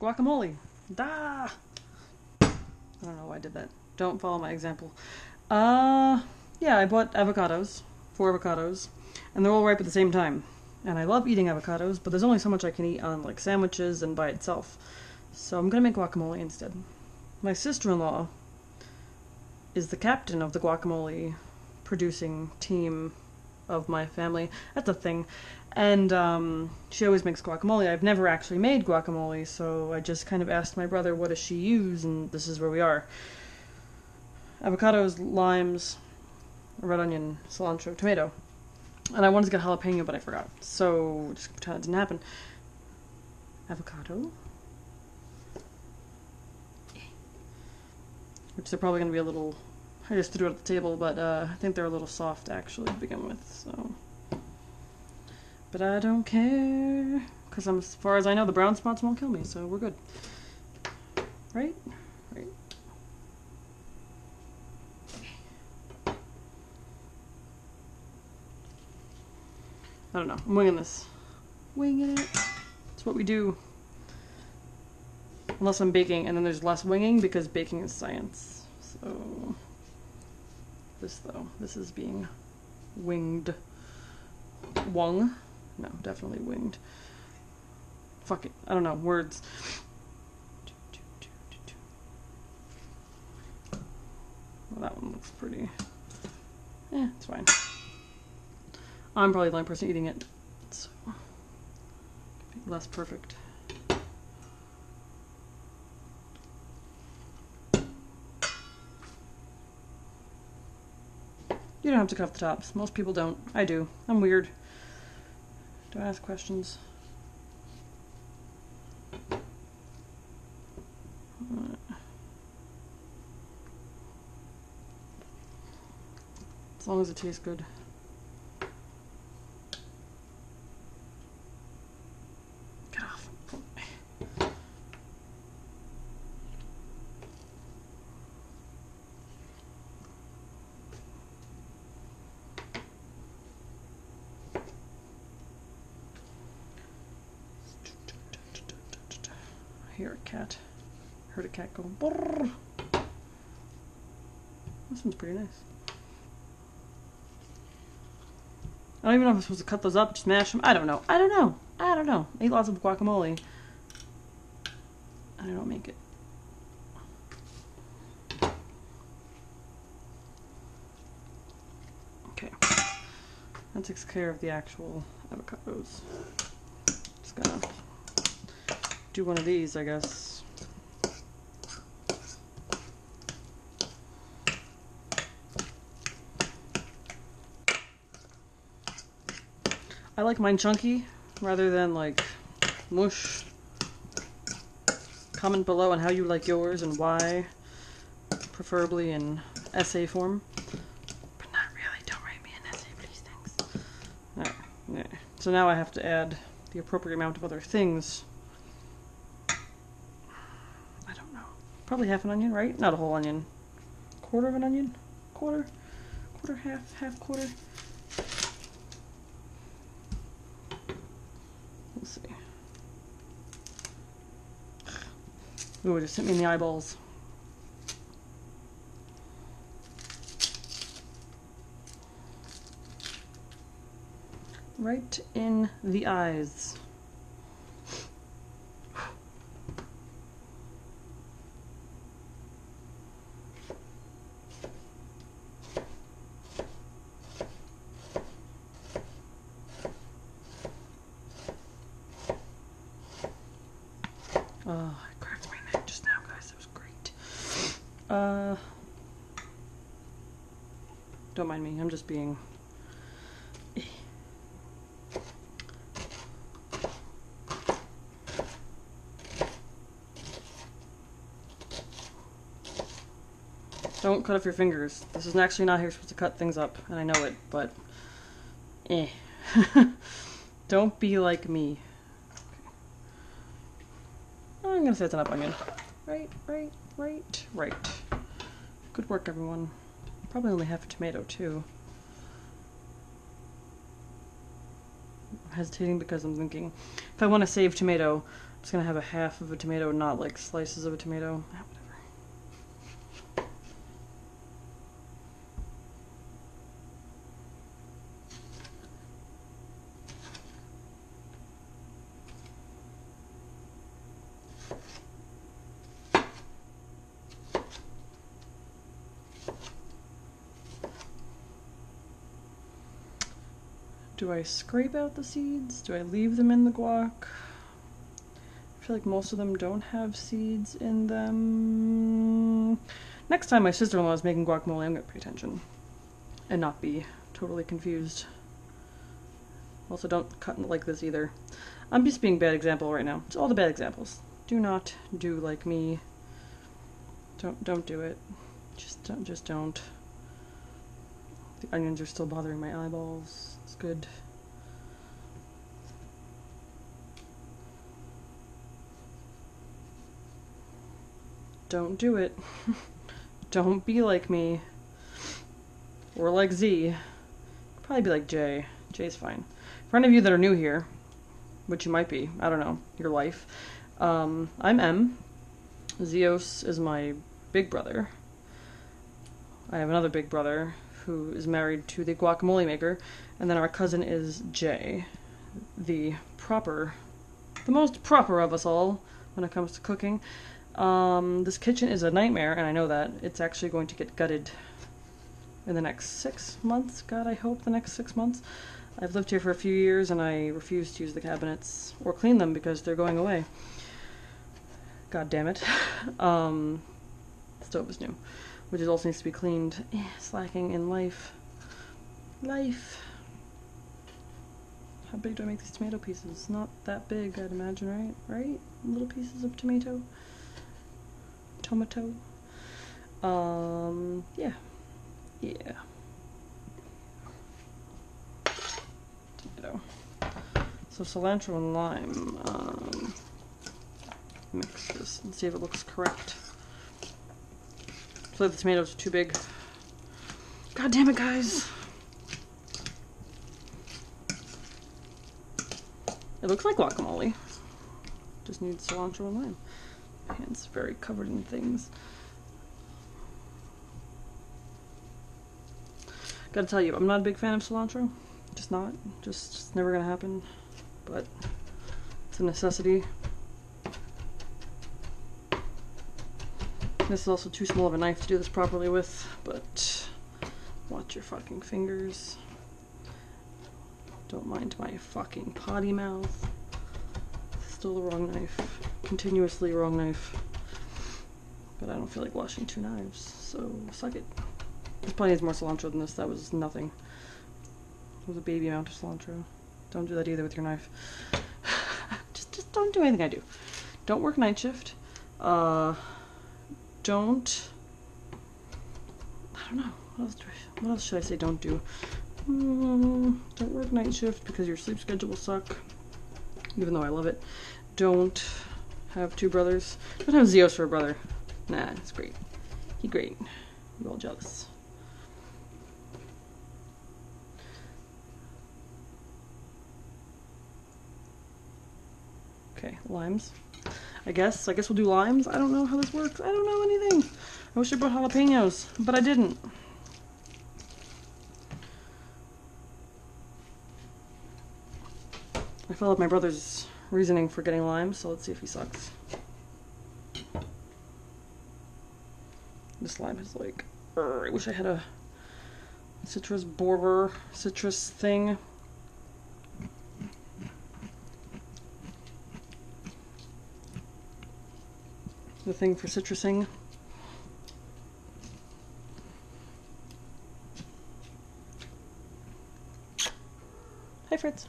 Guacamole. Da! I don't know why I did that. Don't follow my example. Yeah, I bought avocados. 4 avocados. And they're all ripe at the same time. And I love eating avocados, but there's only so much I can eat on, like, sandwiches and by itself. So I'm gonna make guacamole instead. My sister-in-law is the captain of the guacamole producing team of my family. That's a thing. And she always makes guacamole. I've never actually made guacamole, so I just kind of asked my brother what does she use, and this is where we are. Avocados, limes, red onion, cilantro, tomato. And I wanted to get jalapeno, but I forgot. So just pretend it didn't happen. Avocado. Which they're probably going to be a little... I just threw it at the table, but I think they're a little soft actually to begin with, so... But I don't care, because as far as I know, the brown spots won't kill me, so we're good. Right? Right. I don't know. I'm winging this. Winging it. It's what we do. Unless I'm baking, and then there's less winging, because baking is science. So... This, though. This is being winged. Wung? No, definitely winged. Fuck it. I don't know. Words. Well, that one looks pretty... it's fine. I'm probably the only person eating it, so... less perfect. You don't have to cut off the tops. Most people don't. I do. I'm weird. Don't ask questions. As long as it tastes good. Get off. I hear a cat. Heard a cat go brrr. This one's pretty nice. I don't even know if I'm supposed to cut those up, just mash them. I don't know. I don't know. I don't know. I eat lots of guacamole. And I don't make it. Okay. That takes care of the actual avocados. Just gonna do one of these, I guess. I like mine chunky rather than like mush. Comment below on how you like yours and why, preferably in essay form. But not really, don't write me an essay, please, thanks. Alright, yeah. So now I have to add the appropriate amount of other things. I don't know. Probably half an onion, right? Not a whole onion. Quarter of an onion? Quarter? Quarter, half quarter? Let's see. Ooh, it just hit me in the eyeballs. Right in the eyes. Oh, I cracked my neck just now, guys. That was great. Don't mind me. I'm just being... Don't cut off your fingers. This is actually not how you're supposed to cut things up, and I know it, but... Don't be like me. I'm gonna say it's an up onion. Right. Good work, everyone. Probably only half a tomato, too. I'm hesitating because I'm thinking, if I want to save tomato, Just gonna have a half of a tomato, not like slices of a tomato. Ah, whatever. Do I scrape out the seeds? Do I leave them in the guac? I feel like most of them don't have seeds in them. Next time my sister-in-law is making guacamole, I'm gonna pay attention and not be totally confused. Also, don't cut it like this either. I'm just being a bad example right now. It's all the bad examples. Do not do like me. Don't do it. Just don't. The onions are still bothering my eyeballs. It's good. Don't do it. Don't be like me. Or like Z. Probably be like J. J's fine. For any of you that are new here, which you might be, I don't know, your life, I'm M. Zeos is my big brother. I have another big brother who is married to the guacamole maker, and then our cousin is Jay, the most proper of us all when it comes to cooking. This kitchen is a nightmare, and I know that. It's actually going to get gutted in the next 6 months. God, I hope the next 6 months. I've lived here for a few years, and I refuse to use the cabinets or clean them because they're going away. God damn it. The stove is new, which also needs to be cleaned. Slacking in life. How big do I make these tomato pieces? Not that big, I'd imagine, right? Little pieces of tomato. Yeah. Tomato. So cilantro and lime. Mix this and see if it looks correct. I feel like the tomatoes are too big. God damn it, guys! It looks like guacamole. Just needs cilantro and lime. My hand's very covered in things. Gotta tell you, I'm not a big fan of cilantro. Just not. Just never gonna happen. But it's a necessity. This is also too small of a knife to do this properly with, but watch your fucking fingers. Don't mind my fucking potty mouth. Still the wrong knife. Continuously wrong knife. But I don't feel like washing 2 knives, so suck it. This probably needs more cilantro than this. That was nothing. It was a baby amount of cilantro. Don't do that either with your knife. just don't do anything I do. Don't work night shift. Don't. I don't know. What else should I say don't do? Don't work night shift because your sleep schedule will suck. Even though I love it. Don't have 2 brothers. Don't have Zeos for a brother. Nah, it's great. He's great. You're all jealous. Okay, limes. I guess we'll do limes. I don't know how this works. I don't know anything. I wish I brought jalapenos, but I didn't. I followed my brother's reasoning for getting limes, so let's see if he sucks. This lime is like, I wish I had a citrus borer, citrus thing. The thing for citrusing. Hi, Fritz.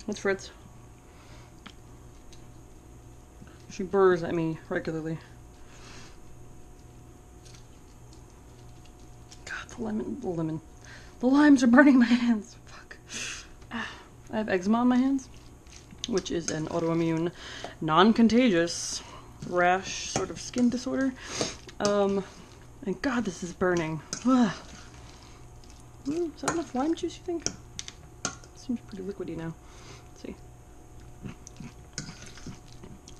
What's Fritz? She burrs at me regularly. God, the limes are burning my hands. Fuck. I have eczema on my hands, which is an autoimmune, non-contagious rash sort of skin disorder. And God, this is burning. Is that enough lime juice, you think? Seems pretty liquidy now. Let's see.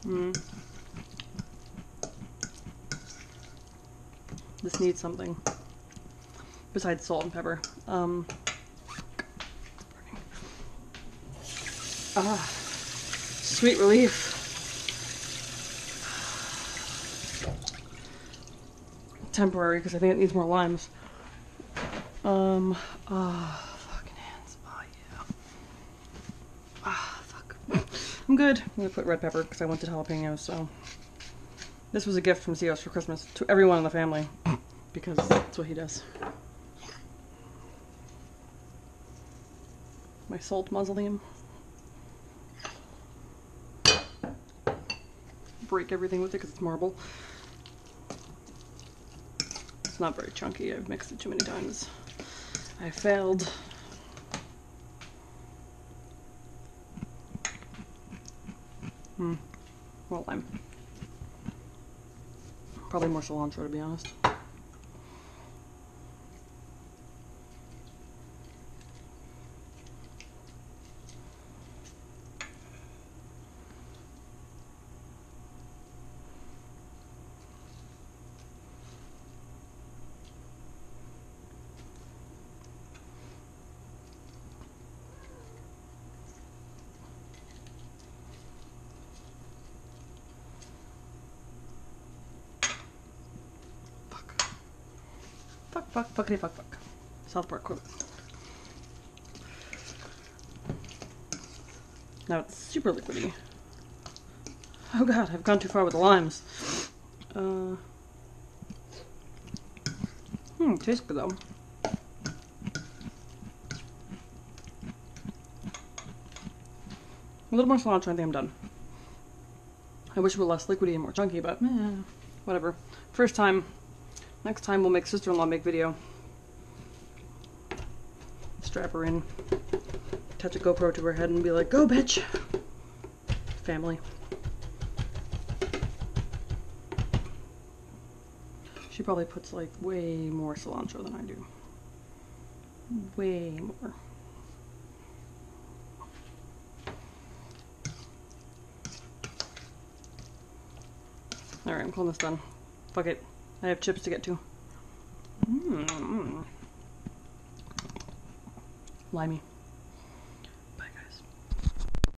Mm. This needs something besides salt and pepper. Sweet relief. Temporary, because I think it needs more limes. Fucking hands. Oh, yeah. Fuck. I'm good. I'm gonna put red pepper because I wanted jalapenos, so. This was a gift from Cios for Christmas to everyone in the family, because that's what he does. My salt mausoleum. Break everything with it because it's marble. It's not very chunky. I've mixed it too many times. I failed. More lime. Probably more cilantro, to be honest. Fuckity fuck. South Park quote. Now it's super liquidy. Oh god, I've gone too far with the limes. Tastes good though. A little more cilantro, I think I'm done. I wish it were less liquidy and more chunky, but whatever. First time. Next time we'll make sister-in-law make video. Strap her in, attach a GoPro to her head and be like, go bitch! Family. She probably puts like way more cilantro than I do. Way more. Alright, I'm calling this done. Fuck it. I have chips to get to. Limey.